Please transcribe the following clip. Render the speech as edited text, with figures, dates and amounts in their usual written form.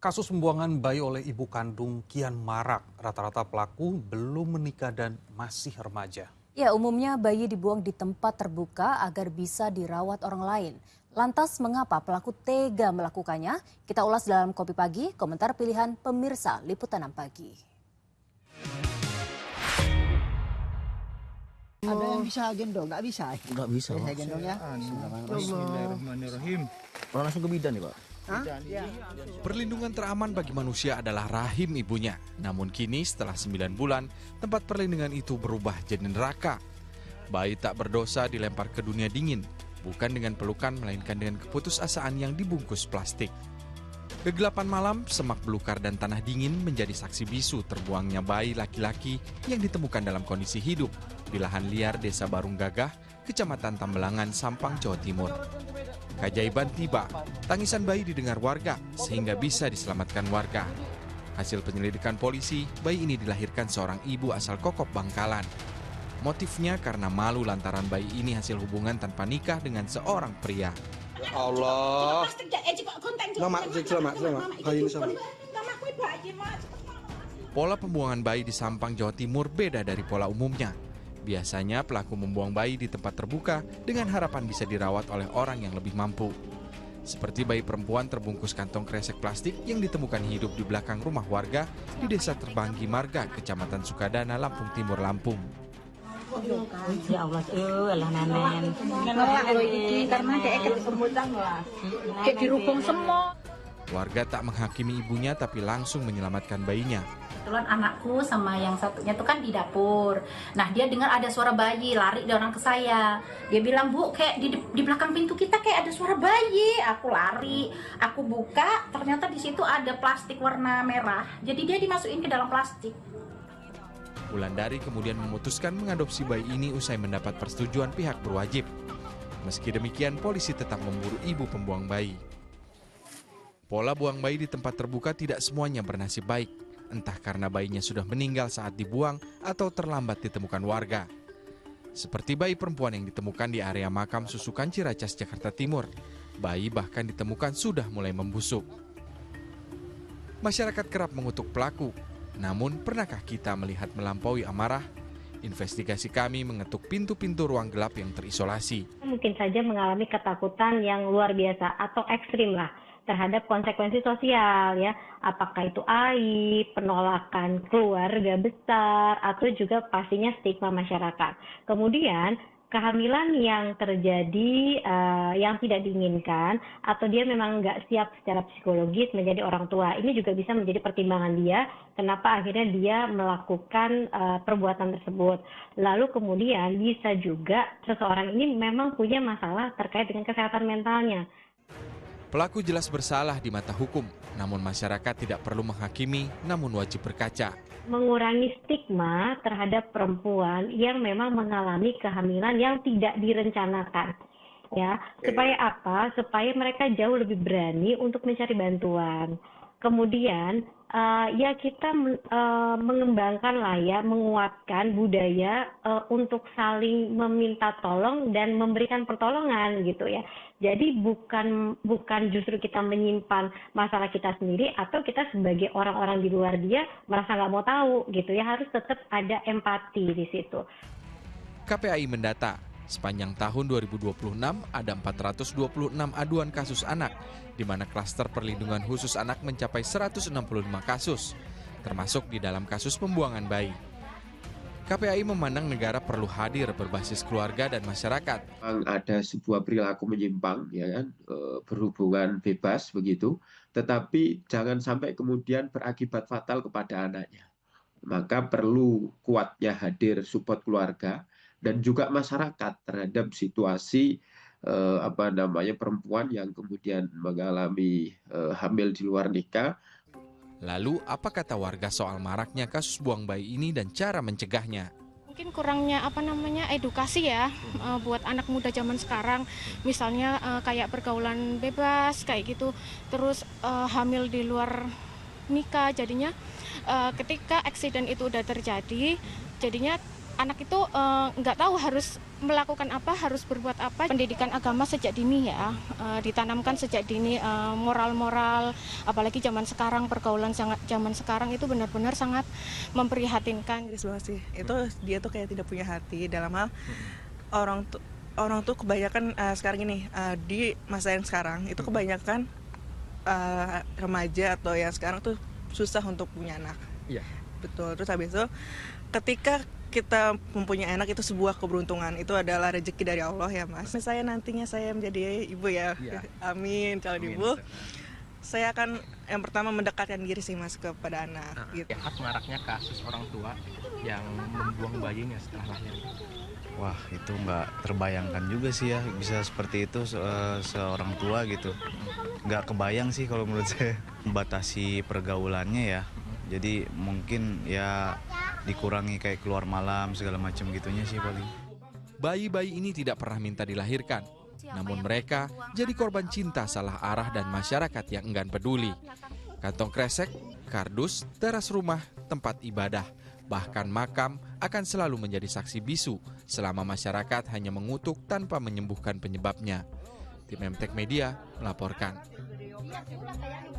Kasus pembuangan bayi oleh ibu kandung kian marak. Rata-rata pelaku belum menikah dan masih remaja. Ya, umumnya bayi dibuang di tempat terbuka agar bisa dirawat orang lain. Lantas mengapa pelaku tega melakukannya? Kita ulas dalam Kopi Pagi, komentar pilihan pemirsa Liputan 6 Pagi. Ada yang bisa gendong, nggak bisa? Nggak bisa. Saya gendong ya. Bismillahirrahmanirrahim. Langsung ke bidan nih, Pak. Perlindungan teraman bagi manusia adalah rahim ibunya. Namun kini setelah 9 bulan, tempat perlindungan itu berubah jadi neraka. Bayi tak berdosa dilempar ke dunia dingin, bukan dengan pelukan melainkan dengan keputusasaan yang dibungkus plastik. Kegelapan malam, semak belukar dan tanah dingin menjadi saksi bisu terbuangnya bayi laki-laki yang ditemukan dalam kondisi hidup di lahan liar Desa Barung Gagah, Kecamatan Tambelangan, Sampang, Jawa Timur. Keajaiban tiba, tangisan bayi didengar warga sehingga bisa diselamatkan warga. Hasil penyelidikan polisi, bayi ini dilahirkan seorang ibu asal Kokop, Bangkalan. Motifnya karena malu lantaran bayi ini hasil hubungan tanpa nikah dengan seorang pria. Allah. Pola pembuangan bayi di Sampang, Jawa Timur beda dari pola umumnya. Biasanya pelaku membuang bayi di tempat terbuka dengan harapan bisa dirawat oleh orang yang lebih mampu. Seperti bayi perempuan terbungkus kantong kresek plastik yang ditemukan hidup di belakang rumah warga di Desa Terbanggi Marga, Kecamatan Sukadana, Lampung Timur, Lampung. Ya Allah, alah nanen. Karena kayak dirubung semua. Warga tak menghakimi ibunya tapi langsung menyelamatkan bayinya. Kebetulan anakku sama yang satunya itu kan di dapur. Nah, dia dengar ada suara bayi, lari dia orang ke saya. Dia bilang, "Bu, kayak di belakang pintu kita kayak ada suara bayi." Aku lari, aku buka, ternyata di situ ada plastik warna merah. Jadi dia dimasukin ke dalam plastik. Wulandari kemudian memutuskan mengadopsi bayi ini usai mendapat persetujuan pihak berwajib. Meski demikian, polisi tetap memburu ibu pembuang bayi. Pola buang bayi di tempat terbuka tidak semuanya bernasib baik. Entah karena bayinya sudah meninggal saat dibuang atau terlambat ditemukan warga. Seperti bayi perempuan yang ditemukan di area makam Susukan Ciracas, Jakarta Timur. Bayi bahkan ditemukan sudah mulai membusuk. Masyarakat kerap mengutuk pelaku. Namun, pernahkah kita melihat melampaui amarah? Investigasi kami mengetuk pintu-pintu ruang gelap yang terisolasi. Mungkin saja mengalami ketakutan yang luar biasa atau ekstrim lah terhadap konsekuensi sosial ya, apakah itu aib, penolakan keluarga besar, atau juga pastinya stigma masyarakat. Kemudian kehamilan yang terjadi yang tidak diinginkan atau dia memang nggak siap secara psikologis menjadi orang tua, ini juga bisa menjadi pertimbangan dia kenapa akhirnya dia melakukan perbuatan tersebut. Lalu kemudian bisa juga seseorang ini memang punya masalah terkait dengan kesehatan mentalnya. Pelaku jelas bersalah di mata hukum, namun masyarakat tidak perlu menghakimi, namun wajib berkaca. Mengurangi stigma terhadap perempuan yang memang mengalami kehamilan yang tidak direncanakan. Ya, supaya apa? Supaya mereka jauh lebih berani untuk mencari bantuan. Kemudian ya kita mengembangkan lah ya, menguatkan budaya untuk saling meminta tolong dan memberikan pertolongan gitu ya. Jadi bukan justru kita menyimpan masalah kita sendiri atau kita sebagai orang-orang di luar dia merasa nggak mau tahu gitu ya, harus tetap ada empati di situ. KPAI mendata, sepanjang tahun 2026 ada 426 aduan kasus anak, di mana klaster perlindungan khusus anak mencapai 165 kasus, termasuk di dalam kasus pembuangan bayi. KPAI memandang negara perlu hadir berbasis keluarga dan masyarakat. Ada sebuah perilaku menyimpang, ya kan, berhubungan bebas begitu, tetapi jangan sampai kemudian berakibat fatal kepada anaknya. Maka perlu kuatnya hadir support keluarga dan juga masyarakat terhadap situasi perempuan yang kemudian mengalami hamil di luar nikah. Lalu, apa kata warga soal maraknya kasus buang bayi ini dan cara mencegahnya? Mungkin kurangnya edukasi ya buat anak muda zaman sekarang, misalnya kayak pergaulan bebas kayak gitu, terus hamil di luar nikah, jadinya ketika eksiden itu udah terjadi, jadinya anak itu nggak tahu harus melakukan apa, harus berbuat apa. Pendidikan agama sejak dini ya, ditanamkan sejak dini, moral-moral, apalagi zaman sekarang, pergaulan zaman sekarang itu benar-benar sangat memprihatinkan. Sih. Itu dia tuh kayak tidak punya hati dalam hal orang tuh kebanyakan sekarang ini di masa yang sekarang itu kebanyakan remaja atau yang sekarang tuh susah untuk punya anak. Iya. Betul. Terus habis itu ketika kita mempunyai anak itu sebuah keberuntungan, itu adalah rezeki dari Allah ya Mas. Saya nantinya saya menjadi ibu ya, amin calon ibu. Saya akan yang pertama mendekatkan diri sih Mas kepada anak. Gitu. Maraknya kasus orang tua yang membuang bayinya setelah lahir. Wah, itu nggak terbayangkan juga sih ya bisa seperti itu seorang tua gitu. Nggak kebayang sih kalau menurut saya. Membatasi pergaulannya ya. Jadi mungkin ya dikurangi kayak keluar malam segala macam gitunya sih paling. Bayi-bayi ini tidak pernah minta dilahirkan. Namun mereka jadi korban cinta salah arah dan masyarakat yang enggan peduli. Kantong kresek, kardus, teras rumah, tempat ibadah, bahkan makam akan selalu menjadi saksi bisu selama masyarakat hanya mengutuk tanpa menyembuhkan penyebabnya. Tim MTek Media melaporkan.